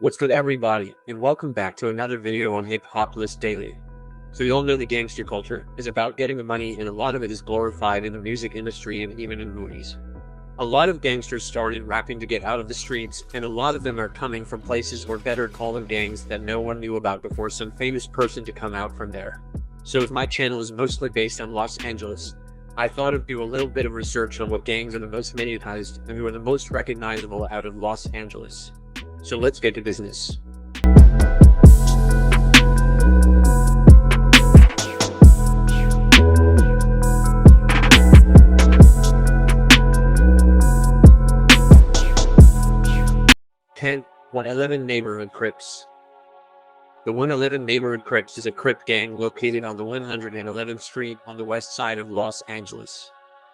What's good, everybody, and welcome back to another video on Hip Hop List Daily. So you all know the gangster culture is about getting the money, and a lot of it is glorified in the music industry and even in movies. A lot of gangsters started rapping to get out of the streets, and a lot of them are coming from places, or better call them gangs, that no one knew about before some famous person to come out from there. So if my channel is mostly based on Los Angeles, I thought I'd do a little bit of research on what gangs are the most monetized and who are the most recognizable out of Los Angeles. So let's get to business. Ten 111 Neighborhood Crips. The 111 Neighborhood Crips is a Crip gang located on the 111th Street on the west side of Los Angeles.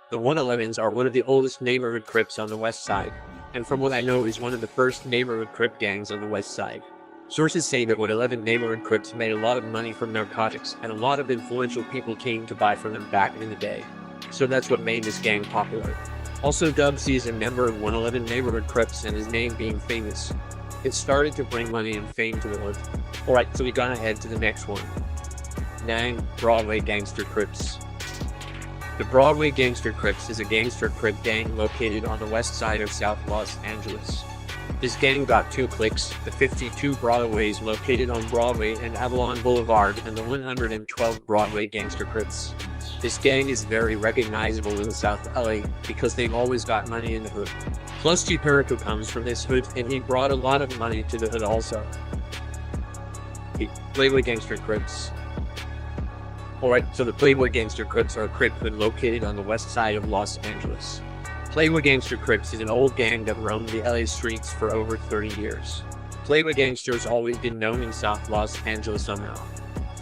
The 111s are one of the oldest neighborhood Crips on the west side, and from what I know is one of the first neighborhood Crip gangs on the west side. Sources say that 111 neighborhood Crips made a lot of money from narcotics, and a lot of influential people came to buy from them back in the day. So that's what made this gang popular. Also, Dubsy is a member of 111 neighborhood Crips, and his name being famous, it started to bring money and fame to the hood. Alright, so we gotta head to the next one. 9 Broadway Gangster Crips. The Broadway Gangster Crips is a gangster Crip gang located on the west side of South Los Angeles. This gang got 2 cliques, the 52 Broadways located on Broadway and Avalon Boulevard, and the 112 Broadway Gangster Crips. This gang is very recognizable in South LA because they've always got money in the hood. Plus, G Perico comes from this hood, and he brought a lot of money to the hood also. Playboy Gangster Crips. Alright, so the Playboy Gangster Crips are a Crip hood located on the west side of Los Angeles. Playboy Gangster Crips is an old gang that roamed the LA streets for over 30 years. Playboy Gangster has always been known in South Los Angeles somehow.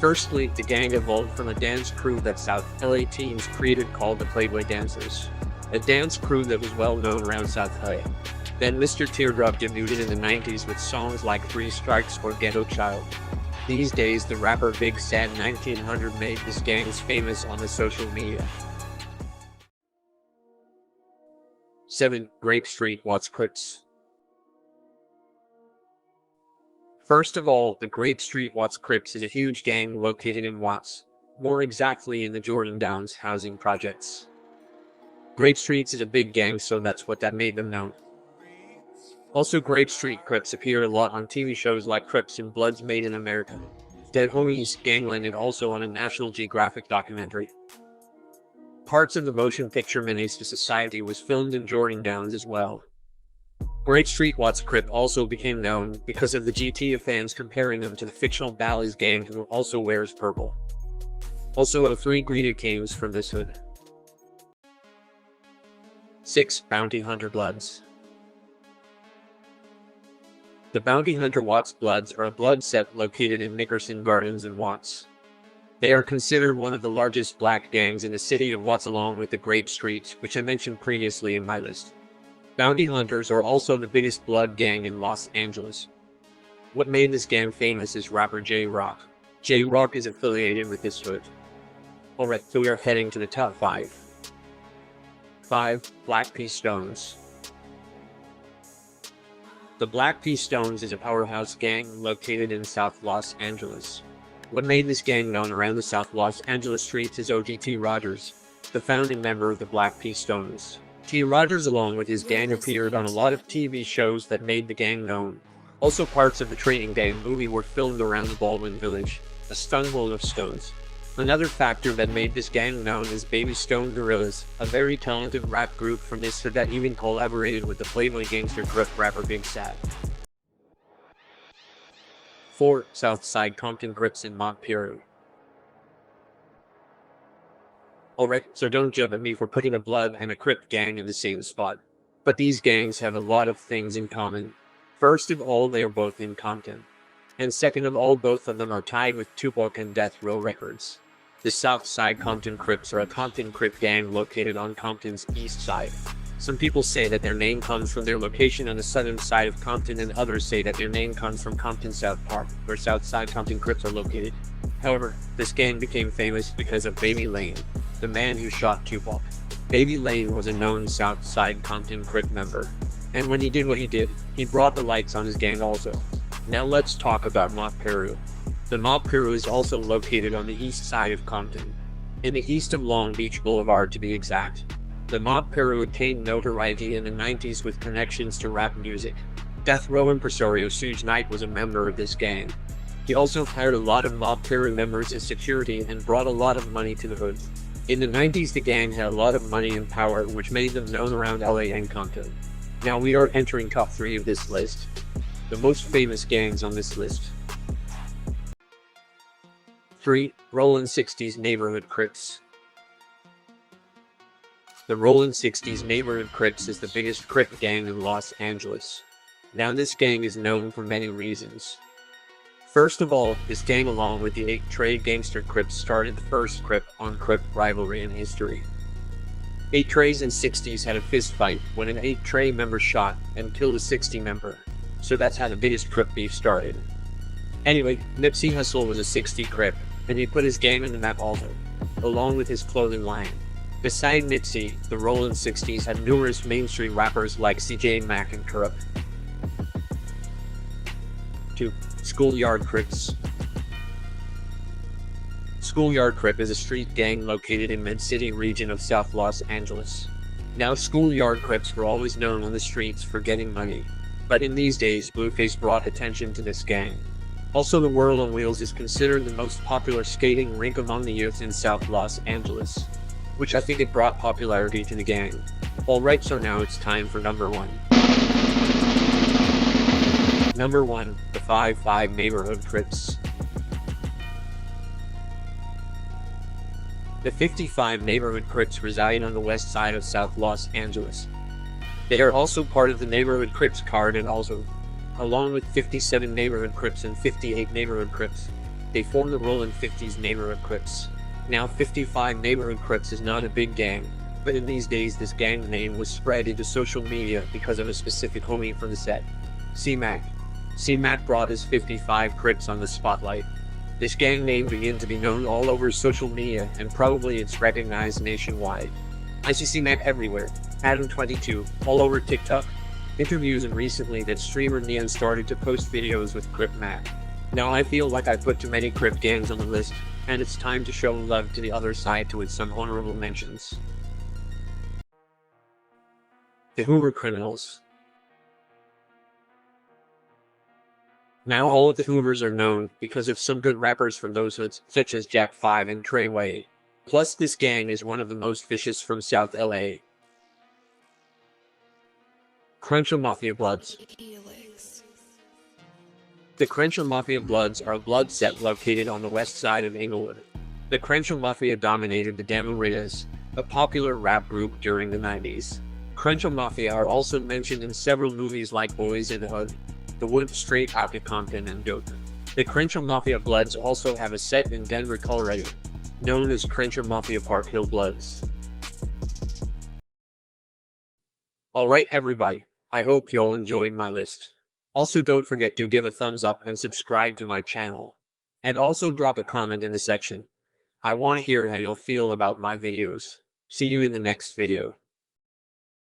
Firstly, the gang evolved from a dance crew that South LA teens created called the Playboy Dancers, a dance crew that was well known around South LA. Then Mr. Teardrop debuted in the 90s with songs like 3 Strikes or Ghetto Child. These days, the rapper Big Sad 1900 made this gang famous on the social media. 7 Grape Street Watts Crips. First of all, the Grape Street Watts Crips is a huge gang located in Watts, more exactly in the Jordan Downs housing projects. Grape Streets is a big gang, so that's what that made them known. Also, Grape Street Crips appear a lot on TV shows like Crips and Bloods Made in America, Dead Homies Gangland, and also on a National Geographic documentary. Parts of the motion picture Menace to Society was filmed in Jordan Downs as well. Grape Street Watts Crip also became known because of the GTA fans comparing them to the fictional Bally's gang, who also wears purple. Also, 3 greeted kings from this hood. 6 Bounty Hunter Bloods. The Bounty Hunter Watts Bloods are a blood set located in Nickerson Gardens in Watts. They are considered one of the largest black gangs in the city of Watts, along with the Grape Street, which I mentioned previously in my list. Bounty Hunters are also the biggest blood gang in Los Angeles. What made this gang famous is rapper J-Rock. J-Rock is affiliated with this hood. Alright, so we are heading to the top 5. 5 Black P Stones. The Black P Stones is a powerhouse gang located in South Los Angeles. What made this gang known around the South Los Angeles streets is OG T. Rogers, the founding member of the Black P Stones. T. Rogers, along with his gang, appeared on a lot of TV shows that made the gang known. Also, parts of the Training Day movie were filmed around the Baldwin Village, a stronghold of Stones. Another factor that made this gang known is Baby Stone Gorillas, a very talented rap group from this hood that even collaborated with the Playboy Gangster Crip rapper Big Sad. 4 Southside Compton Crips in Montpelier. Alright, so don't jump at me for putting a Blood and a Crip gang in the same spot. But these gangs have a lot of things in common. First of all, they are both in Compton. And second of all, both of them are tied with Tupac and Death Row Records. The Southside Compton Crips are a Compton Crip gang located on Compton's east side. Some people say that their name comes from their location on the southern side of Compton, and others say that their name comes from Compton South Park, where Southside Compton Crips are located. However, this gang became famous because of Baby Lane, the man who shot Tupac. Baby Lane was a known Southside Compton Crip member, and when he did what he did, he brought the lights on his gang also. Now let's talk about Mont Peru. The Mont Peru is also located on the east side of Compton, in the east of Long Beach Boulevard to be exact. The Mont Peru attained notoriety in the 90s with connections to rap music. Death Row impresario Suge Knight was a member of this gang. He also hired a lot of Mont Peru members as security and brought a lot of money to the hood. In the 90s, the gang had a lot of money and power, which made them known around LA and Compton. Now we are entering top 3 of this list. The most famous gangs on this list. 3. Rollin' 60s Neighborhood Crips. The Rollin' 60s Neighborhood Crips is the biggest Crip gang in Los Angeles. Now this gang is known for many reasons. First of all, this gang along with the 8 Trey Gangster Crips started the first Crip on Crip rivalry in history. 8 Treys and 60s had a fist fight when an 8 Trey member shot and killed a 60 member. So that's how the biggest Crip beef started. Anyway, Nipsey Hussle was a 60 Crip, and he put his gang in the map also, along with his clothing line. Beside Nipsey, the Rollin' 60s had numerous mainstream rappers like CJ Mack and Kurupt. 2. Schoolyard Crips. Schoolyard Crip is a street gang located in Mid-City region of South Los Angeles. Now Schoolyard Crips were always known on the streets for getting money, but in these days Blueface brought attention to this gang. Also, the World on Wheels is considered the most popular skating rink among the youth in South Los Angeles, which I think it brought popularity to the gang. Alright, so now it's time for number 1. Number 1, the 5-5 Neighborhood Crips. The 55 Neighborhood Crips reside on the west side of South Los Angeles. They are also part of the Neighborhood Crips card, and also, along with 57 Neighborhood Crips and 58 Neighborhood Crips, they form the Rollin' 50s Neighborhood Crips. Now 55 Neighborhood Crips is not a big gang, but in these days this gang name was spread into social media because of a specific homie from the set, C-Mac. C-Mac brought his 55 Crips on the spotlight. This gang name began to be known all over social media, and probably it's recognized nationwide. I see C-Mac everywhere, Adam22, all over TikTok, interviews, and recently that streamer Neon started to post videos with Crip Mac. Now I feel like I put too many Crip gangs on the list, and it's time to show love to the other side with some honorable mentions. The Hoover Criminals. Now all of the Hoovers are known because of some good rappers from those hoods, such as Jack 5 and Treyway. Plus this gang is one of the most vicious from South LA. Crenshaw Mafia Bloods. The Crenshaw Mafia Bloods are a blood set located on the west side of Inglewood. The Crenshaw Mafia dominated the Damaritas, a popular rap group during the 90s. Crenshaw Mafia are also mentioned in several movies like Boys in the Hood, The Wood, Straight Outta Compton, and Dope. The Crenshaw Mafia Bloods also have a set in Denver, Colorado, known as Crenshaw Mafia Park Hill Bloods. Alright everybody, I hope you all enjoyed my list. Also don't forget to give a thumbs up and subscribe to my channel. And also drop a comment in the section. I want to hear how you'll feel about my videos. See you in the next video.